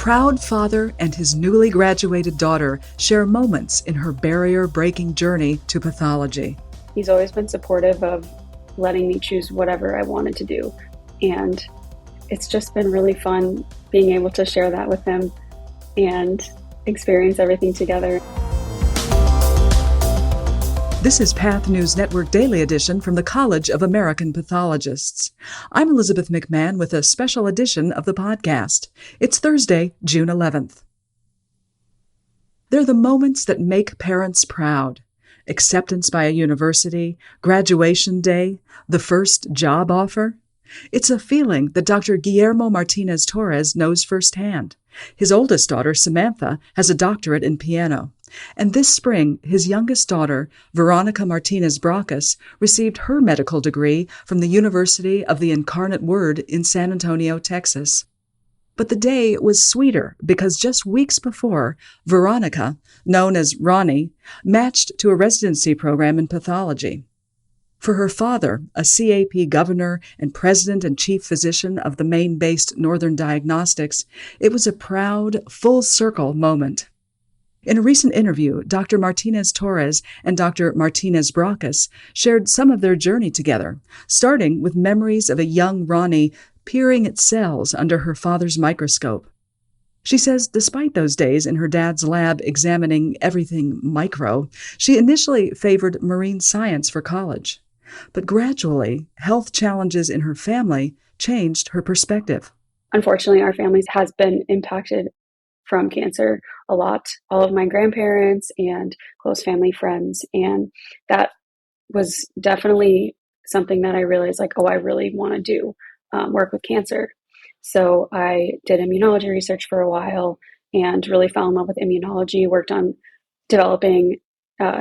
proud father and his newly graduated daughter share moments in her barrier-breaking journey to pathology. He's always been supportive of letting me choose whatever I wanted to do. And it's just been really fun being able to share that with him and experience everything together. This is Path News Network Daily Edition from the College of American Pathologists. I'm Elizabeth McMahon with a special edition of the podcast. It's Thursday, June 11th. They're the moments that make parents proud. Acceptance by a university, graduation day, the first job offer. It's a feeling that Dr. Guillermo Martinez-Torres knows firsthand. His oldest daughter, Samantha, has a doctorate in piano. And this spring, his youngest daughter, Veronica Martinez-Brocas, received her medical degree from the University of the Incarnate Word in San Antonio, Texas. But the day was sweeter because just weeks before, Veronica, known as Ronnie, matched to a residency program in pathology. For her father, a CAP governor and president and chief physician of the Maine-based Northern Diagnostics, it was a proud, full-circle moment. In a recent interview, Dr. Martinez-Torres and Dr. Martinez-Brocas shared some of their journey together, starting with memories of a young Ronnie peering at cells under her father's microscope. She says despite those days in her dad's lab examining everything micro, she initially favored marine science for college. But gradually, health challenges in her family changed her perspective. Unfortunately, our family has been impacted from cancer a lot. All of my grandparents and close family friends. And that was definitely something that I realized I really want to do, work with cancer. So I did immunology research for a while and really fell in love with immunology, worked on developing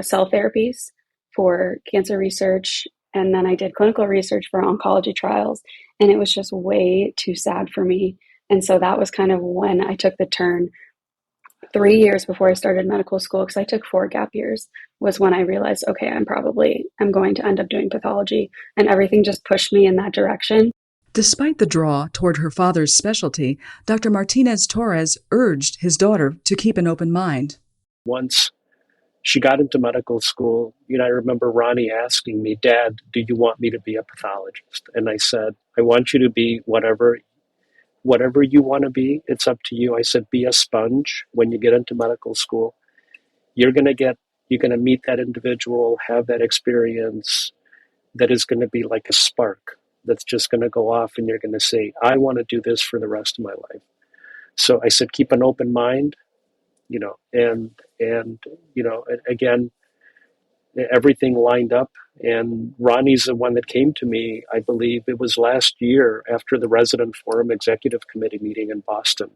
cell therapies for cancer research. And then I did clinical research for oncology trials. And it was just way too sad for me. And so that was kind of when I took the turn. 3 years before I started medical school, because I took 4 gap years, was when I realized, okay, I'm going to end up doing pathology. And everything just pushed me in that direction. Despite the draw toward her father's specialty, Dr. Martinez-Torres urged his daughter to keep an open mind. Once she got into medical school, I remember Ronnie asking me, "Dad, do you want me to be a pathologist?" And I said, "I want you to be whatever you want to be. It's up to you." I said, "Be a sponge when you get into medical school. You're going to meet that individual, have that experience that is going to be like a spark that's just going to go off, and you're going to say, I want to do this for the rest of my life." So I said, keep an open mind, and again, everything lined up. And Ronnie's the one that came to me, I believe it was last year after the Resident Forum Executive Committee meeting in Boston,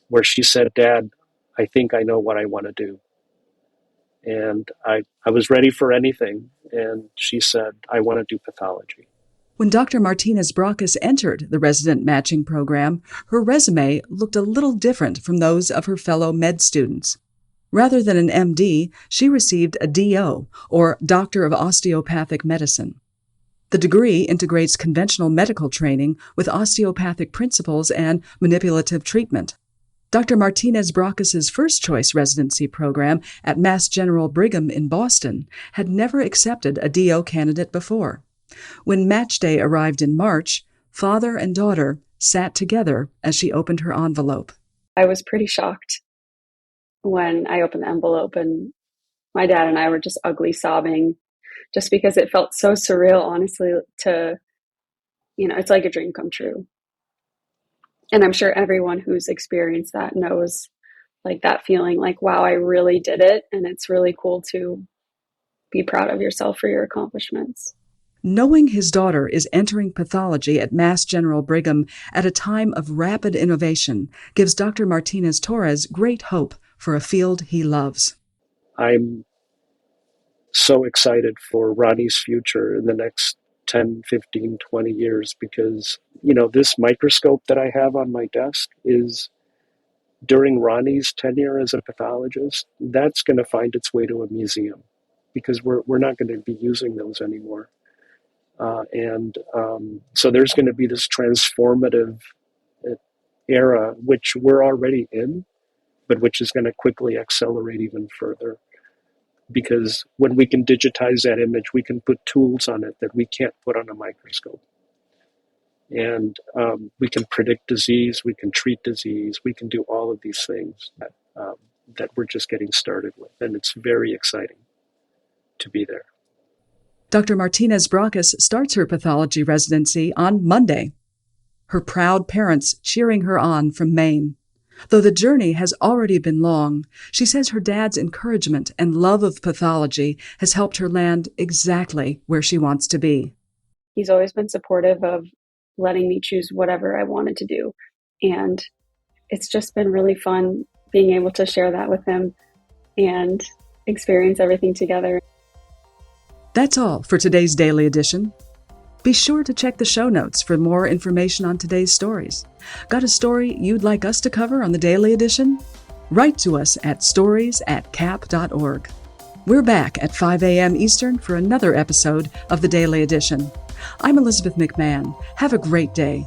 where she said, "Dad, I think I know what I want to do." And I was ready for anything. And she said, "I want to do pathology." When Dr. Martinez-Brocas entered the resident matching program, her resume looked a little different from those of her fellow med students. Rather than an MD, she received a DO, or Doctor of Osteopathic Medicine. The degree integrates conventional medical training with osteopathic principles and manipulative treatment. Dr. Martinez-Brocas's first-choice residency program at Mass General Brigham in Boston had never accepted a DO candidate before. When match day arrived in March, father and daughter sat together as she opened her envelope. I was pretty shocked when I opened the envelope, and my dad and I were just ugly sobbing just because it felt so surreal, honestly, it's like a dream come true. And I'm sure everyone who's experienced that knows that feeling wow, I really did it. And it's really cool to be proud of yourself for your accomplishments. Knowing his daughter is entering pathology at Mass General Brigham at a time of rapid innovation gives Dr. Martinez-Torres great hope for a field he loves. I'm so excited for Ronnie's future in the next 10, 15, 20 years because, this microscope that I have on my desk is during Ronnie's tenure as a pathologist, that's going to find its way to a museum because we're not going to be using those anymore. So there's going to be this transformative era, which we're already in, but which is going to quickly accelerate even further. Because when we can digitize that image, we can put tools on it that we can't put on a microscope. And we can predict disease, we can treat disease, we can do all of these things that we're just getting started with. And it's very exciting to be there. Dr. Martinez Brocas starts her pathology residency on Monday, her proud parents cheering her on from Maine. Though the journey has already been long, she says her dad's encouragement and love of pathology has helped her land exactly where she wants to be. He's always been supportive of letting me choose whatever I wanted to do. And it's just been really fun being able to share that with him and experience everything together. That's all for today's Daily Edition. Be sure to check the show notes for more information on today's stories. Got a story you'd like us to cover on the Daily Edition? Write to us at stories@cap.org. We're back at 5 a.m. Eastern for another episode of the Daily Edition. I'm Elizabeth McMahon. Have a great day.